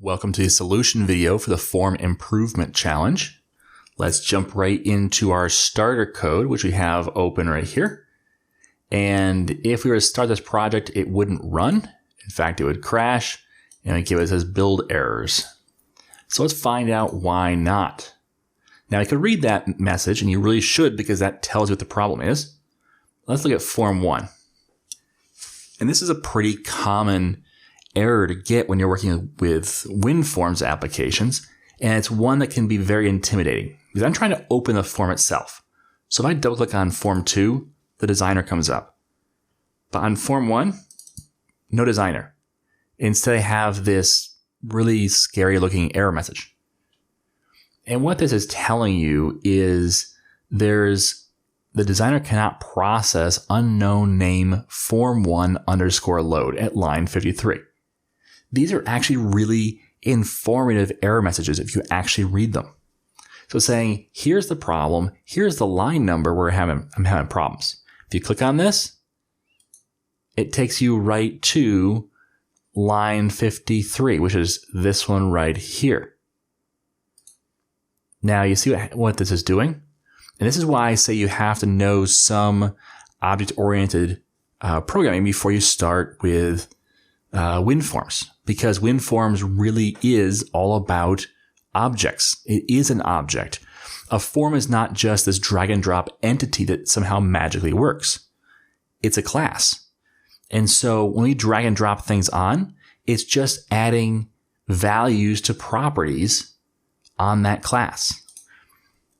Welcome to the solution video for the Form Improvement Challenge. Let's jump right into our starter code, which we have open right here. And if we were to start this project, it wouldn't run. In fact, it would crash and it would give us as build errors. So let's find out why not. Now I could read that message, and you really should, because that tells you what the problem is. Let's look at Form 1. And this is a pretty common error to get when you're working with WinForms applications, and it's one that can be very intimidating because I'm trying to open the form itself. So if I double click on Form 2, the designer comes up. But on Form 1, no designer. Instead, I have this really scary looking error message. And what this is telling you is the designer cannot process unknown name form1_load at line 53. These are actually really informative error messages if you actually read them. So saying, here's the problem, here's the line number where I'm having problems. If you click on this, it takes you right to line 53, which is this one right here. Now you see what this is doing? And this is why I say you have to know some object-oriented programming before you start with WinForms, because WinForms really is all about objects. It is an object. A form is not just this drag and drop entity that somehow magically works. It's a class. And so when we drag and drop things on, it's just adding values to properties on that class.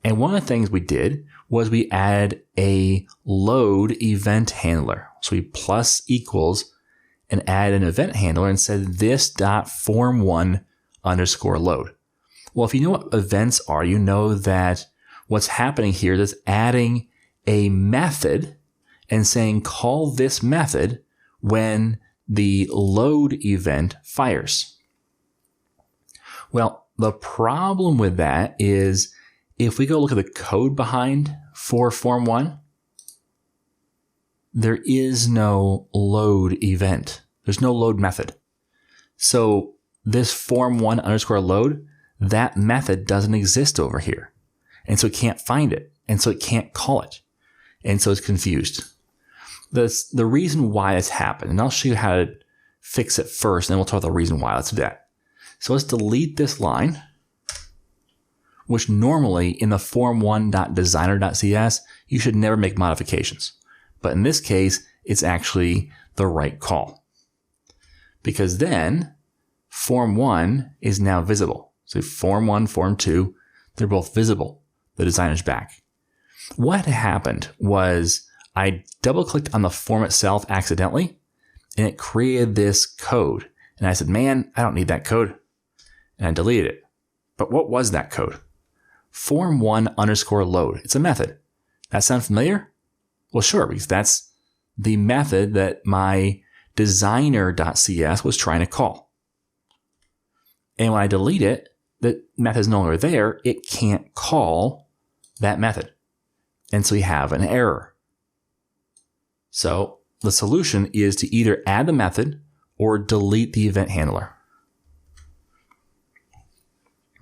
And one of the things we did was we added a load event handler. So we plus equals and add an event handler and said this.form1_load. Well, if you know what events are, you know that what's happening here is adding a method and saying call this method when the load event fires. Well, the problem with that is if we go look at the code behind for Form 1, there is no load event. There's no load method. So this form1_load, that method doesn't exist over here. And so it can't find it. And so it can't call it. And so it's confused. The reason why this happened, and I'll show you how to fix it first, and then we'll talk about the reason why. Let's do that. So let's delete this line, which normally in the form1.designer.cs, you should never make modifications. But in this case, it's actually the right call. Because then Form 1 is now visible. So Form 1, Form 2, they're both visible. The designer's back. What happened was I double-clicked on the form itself accidentally, and it created this code. And I said, man, I don't need that code. And I deleted it. But what was that code? Form1_load. It's a method. That sound familiar? Well, sure, because that's the method that my designer.cs was trying to call. And when I delete it, the method is no longer there. It can't call that method. And so we have an error. So the solution is to either add the method or delete the event handler.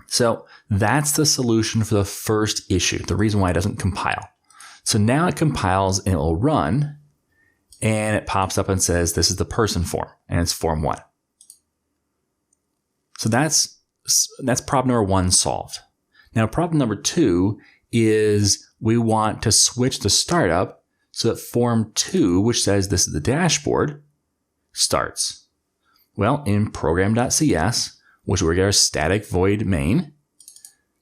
So that's the solution for the first issue, the reason why it doesn't compile. So now it compiles and it will run, and it pops up and says this is the person form, and it's Form 1. So that's problem number 1 solved. Now problem number 2 is we want to switch the startup so that Form 2, which says this is the dashboard, starts. Well, in program.cs, which we get our static void main,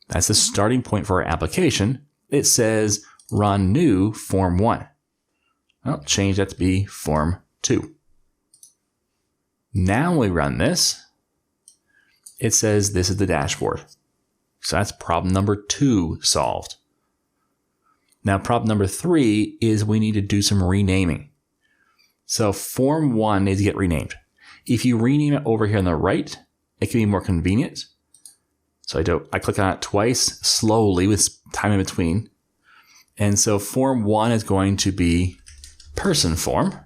that's the starting point for our application. It says run new Form 1. I'll change that to be Form 2. Now when we run this, it says this is the dashboard. So that's problem number 2 solved. Now problem number 3 is we need to do some renaming. So Form 1 needs to get renamed. If you rename it over here on the right, it can be more convenient. So I click on it twice, slowly with time in between. And so Form 1 is going to be person form.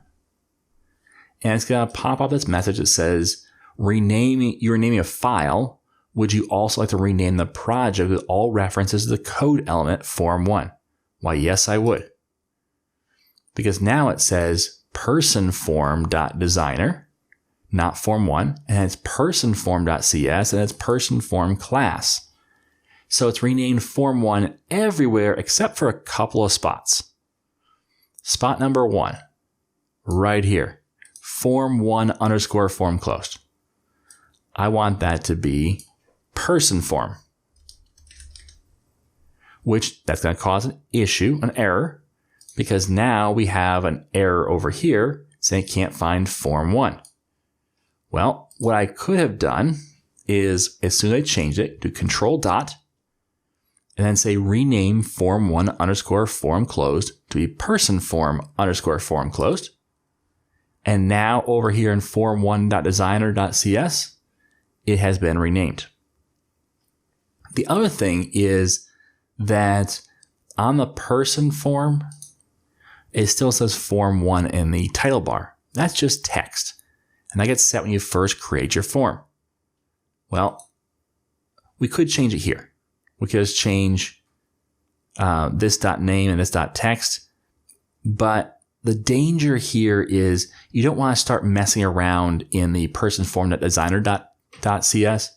And it's going to pop up this message that says, you're renaming a file, would you also like to rename the project with all references to the code element form1? Why, yes, I would. Because now it says personform.designer, not form1, and it's personform.cs, and it's personform class. So it's renamed form1 everywhere except for a couple of spots. Spot number 1, right here, form1 underscore form closed. I want that to be personform, which that's going to cause an issue, an error, because now we have an error over here saying it can't find form1. Well, what I could have done is, as soon as I changed it, do control dot, and then say rename form1 underscore form closed to be personform underscore form closed. And now over here in form1.designer.cs, it has been renamed. The other thing is that on the person form, it still says form1 in the title bar. That's just text. And that gets set when you first create your form. Well, we could change it here. We could just change this .name and this .text. But the danger here is you don't want to start messing around in the personform.designer.cs.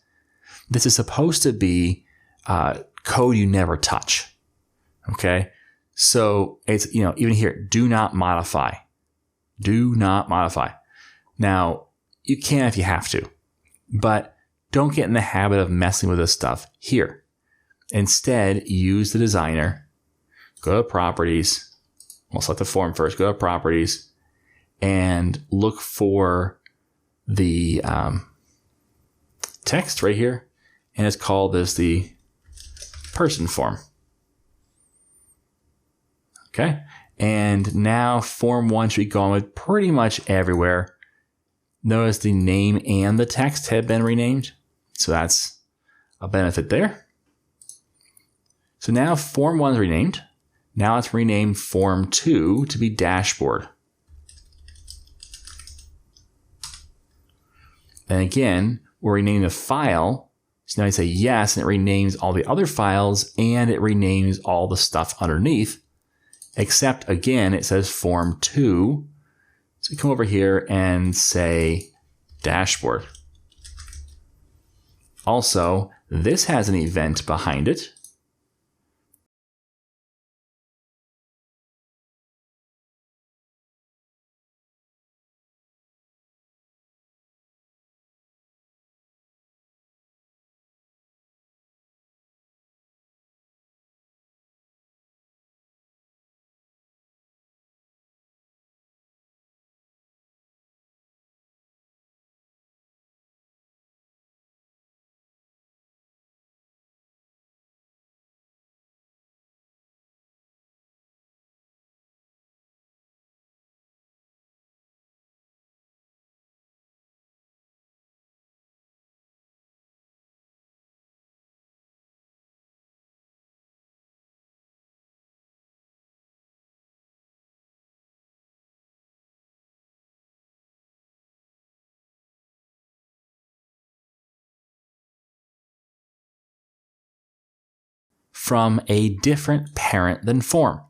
This is supposed to be code you never touch. Okay? So it's, even here, do not modify. Do not modify. Now, you can if you have to, but don't get in the habit of messing with this stuff here. Instead, use the designer, go to properties, we'll select the form first, go to properties, and look for the text right here, and it's called as the person form. Okay, and now form1 should be going with pretty much everywhere. Notice the name and the text have been renamed, so that's a benefit there. So now form1 is renamed. Now it's renamed form2 to be dashboard. And again, we're renaming the file. So now I say yes, and it renames all the other files, and it renames all the stuff underneath, except again, it says form2. So we come over here and say dashboard. Also, this has an event behind it. From a different parent than form.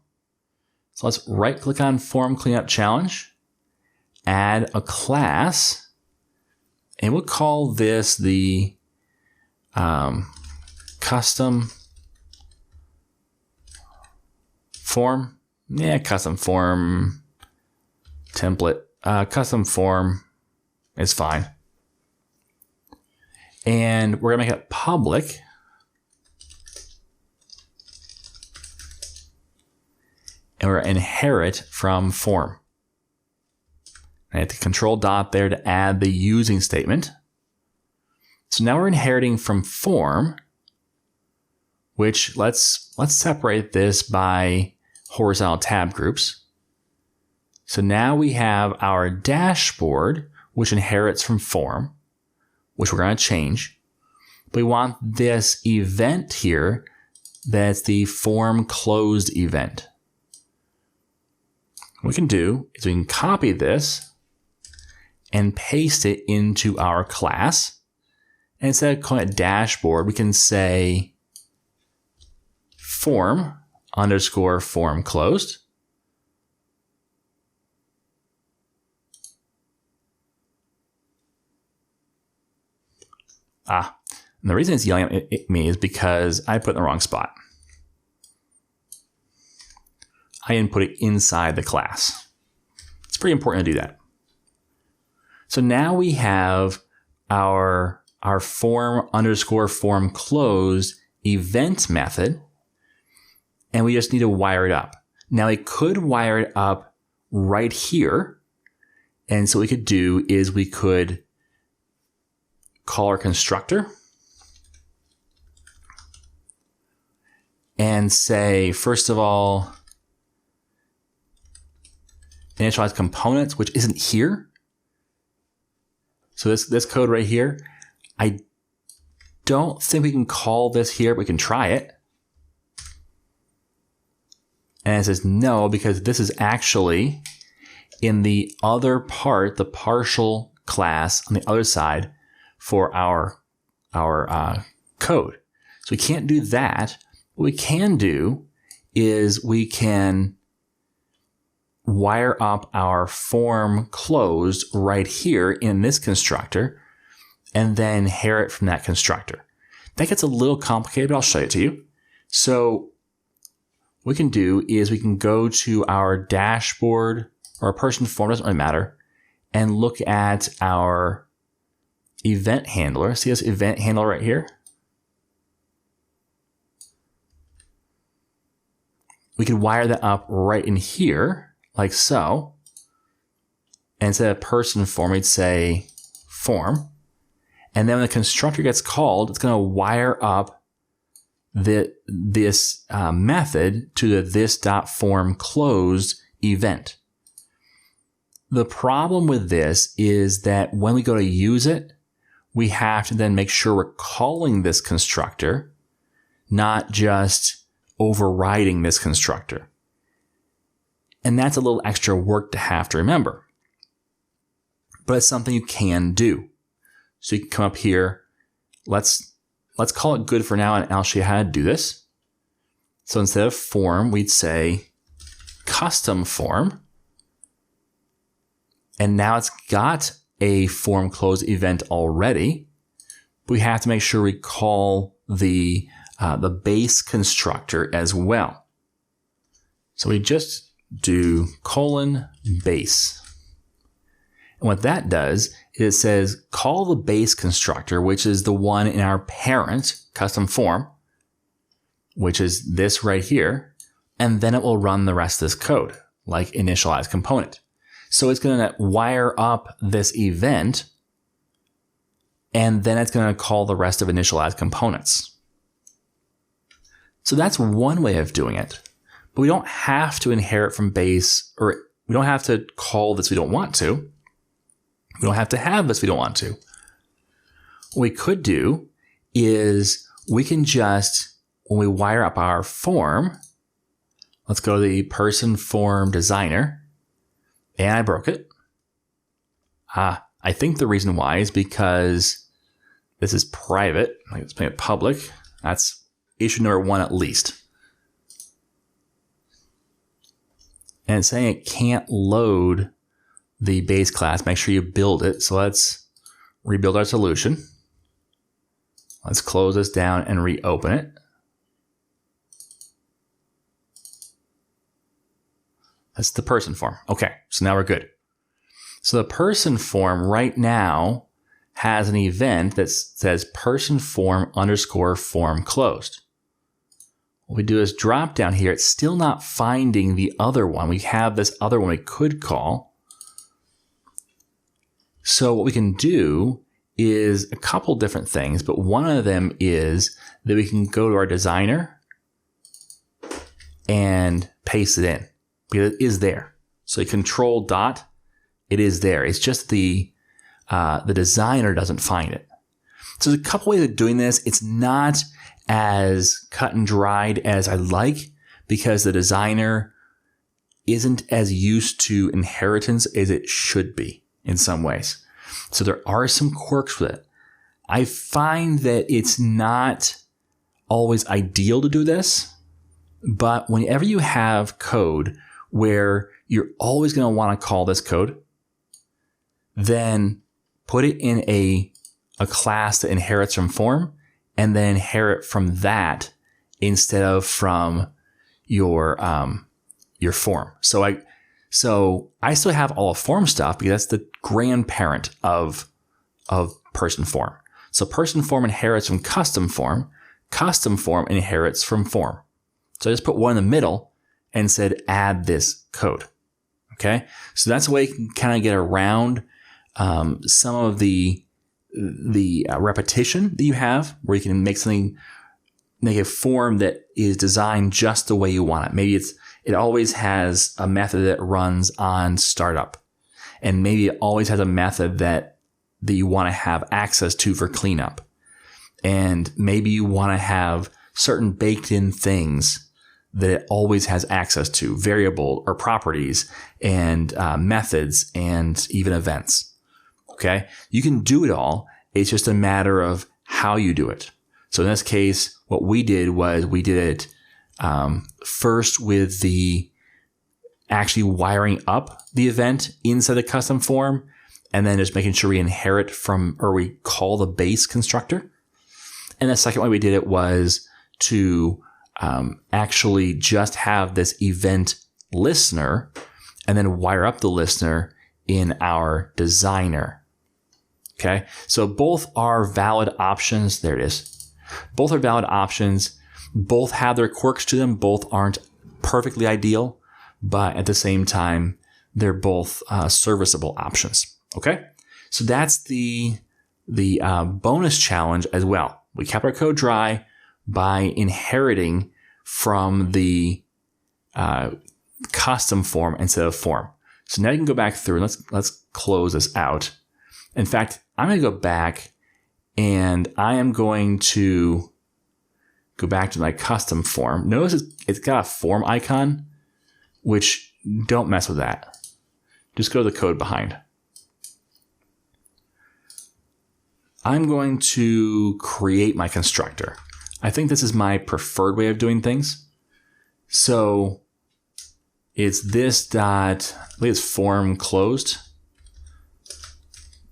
So let's right click on form cleanup challenge, add a class, and we'll call this the custom form. Yeah, custom form template. Custom form is fine. And we're going to make it public. And we're inherit from form. I hit the control dot there to add the using statement. So now we're inheriting from form, which let's separate this by horizontal tab groups. So now we have our dashboard, which inherits from form, which we're going to change. But we want this event here that's the form closed event. What we can do is we can copy this and paste it into our class. And instead of calling it dashboard, we can say form underscore form closed. And the reason it's yelling at me is because I put it in the wrong spot. I input it inside the class. It's pretty important to do that. So now we have our form underscore form closed event method, and we just need to wire it up. Now we could wire it up right here. And so what we could do is we could call our constructor and say, first of all, initialize components, which isn't here. So this code right here, I don't think we can call this here, but we can try it. And it says no, because this is actually in the other part, the partial class on the other side for our code. So we can't do that. What we can do is we can wire up our form closed right here in this constructor and then inherit from that constructor. That gets a little complicated, but I'll show it to you. So what we can do is we can go to our dashboard or a person form, doesn't really matter, and look at our event handler. See this event handler right here? We could wire that up right in here, like so. And instead of person form, we'd say form. And then when the constructor gets called, it's going to wire up this method to the this.formClosed event. The problem with this is that when we go to use it, we have to then make sure we're calling this constructor, not just overriding this constructor. And that's a little extra work to have to remember. But it's something you can do. So you can come up here. Let's call it good for now, and I'll show you how to do this. So instead of form, we'd say custom form. And now it's got a form close event already. We have to make sure we call the base constructor as well. So we just do :base. And what that does is it says call the base constructor, which is the one in our parent custom form, which is this right here. And then it will run the rest of this code, like initialize component. So it's going to wire up this event, and then it's going to call the rest of initialize components. So that's one way of doing it. But we don't have to inherit from base, or we don't have to call this we don't want to. We don't have to have this we don't want to. What we could do is we can just, when we wire up our form, let's go to the person form designer, and I broke it. I think the reason why is because this is private. Let's make it public. That's issue number 1 at least. And it's saying it can't load the base class. Make sure you build it. So let's rebuild our solution. Let's close this down and reopen it. That's the person form. Okay, so now we're good. So the person form right now has an event that says person form underscore form closed. What we do is drop down here. It's still not finding the other one. We have this other one we could call. So what we can do is a couple different things, but one of them is that we can go to our designer and paste it in, because it is there. So you control dot, it is there. It's just the designer doesn't find it. So there's a couple ways of doing this. It's not as cut and dried as I like, because the designer isn't as used to inheritance as it should be. in some ways. So there are some quirks with it. I find that it's not always ideal to do this, but whenever you have code where you're always going to want to call this code, then put it in a class that inherits from form, and then inherit from that instead of from your form. So I still have all of form stuff because that's the grandparent of person form. So person form inherits from custom form inherits from form. So I just put one in the middle and said add this code. Okay, so that's a way you can kind of get around some of the repetition that you have, where you can make a form that is designed just the way you want it. Maybe it always has a method that runs on startup, and maybe it always has a method that you want to have access to for cleanup, and maybe you want to have certain baked in things that it always has access to, variable or properties and methods and even events. Okay, you can do it all. It's just a matter of how you do it. So in this case, what we did was we did it first with the actually wiring up the event inside the custom form, and then just making sure we inherit from, or we call the base constructor. And the second way we did it was to actually just have this event listener and then wire up the listener in our designer. Okay, so both are valid options. There it is. Both are valid options. Both have their quirks to them. Both aren't perfectly ideal, but at the same time, they're both serviceable options. Okay, so that's the bonus challenge as well. We kept our code dry by inheriting from the custom form instead of form. So now you can go back through and let's close this out. In fact, I'm going to go back and I am going to go back to my custom form. Notice it's got a form icon, which don't mess with that. Just go to the code behind. I'm going to create my constructor. I think this is my preferred way of doing things. So it's this dot, I think it's form closed,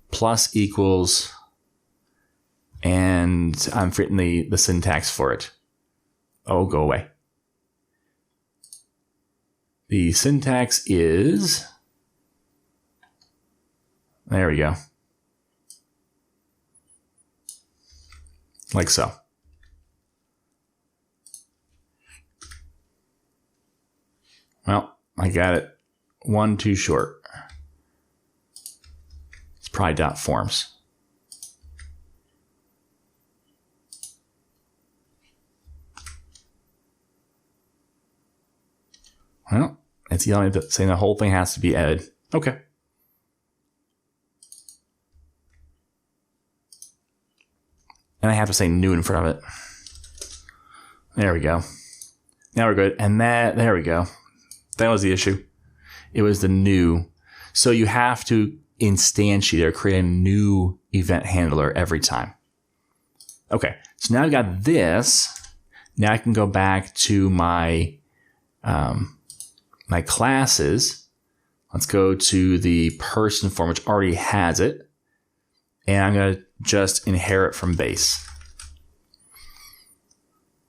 plus equals, and I'm forgetting the syntax for it. Oh, go away. The syntax is, there we go. Like so. Well, I got it one too short. It's probably dot forms. Well, it's yelling saying the whole thing has to be edited. Okay. And I have to say new in front of it. There we go. Now we're good. And there we go. That was the issue. It was the new. So you have to instantiate or create a new event handler every time. Okay. So now I've got this. Now I can go back to my my classes. Let's go to the person form, which already has it. And I'm going to just inherit from base.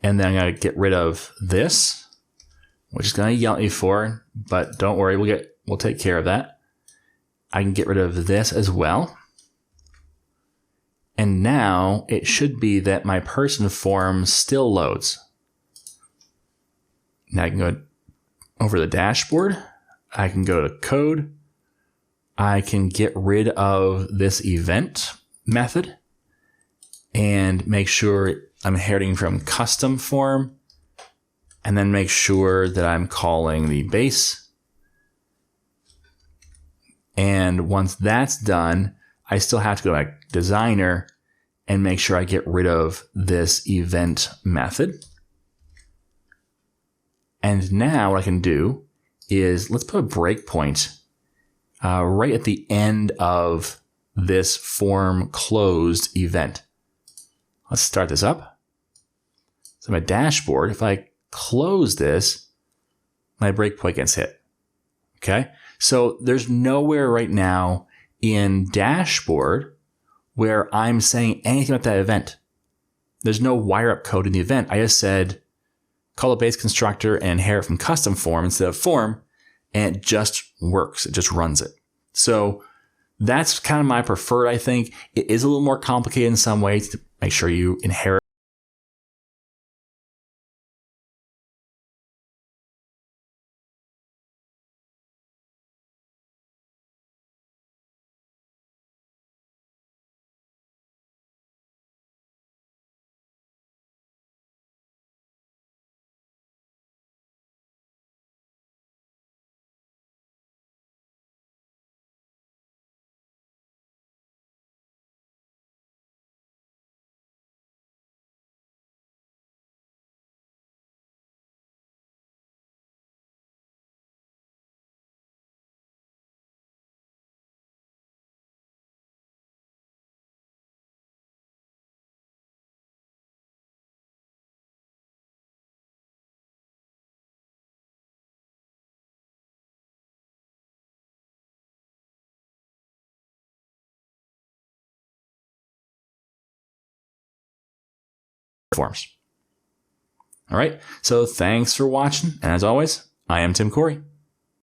And then I'm going to get rid of this, which is going to yell at me for, but don't worry, we'll take care of that. I can get rid of this as well. And now it should be that my person form still loads. Now I can go over the dashboard. I can go to code. I can get rid of this event method and make sure I'm inheriting from custom form, and then make sure that I'm calling the base. And once that's done, I still have to go to designer and make sure I get rid of this event method. And now what I can do is let's put a breakpoint right at the end of this form closed event. Let's start this up. So my dashboard, if I close this, my breakpoint gets hit. Okay. So there's nowhere right now in dashboard where I'm saying anything about that event. There's no wire up code in the event. I just said call the base constructor and inherit from custom form instead of form, and it just works. It just runs it. So that's kind of my preferred, I think. It is a little more complicated in some ways to make sure you inherit forms. All right. So thanks for watching. And as always, I am Tim Corey.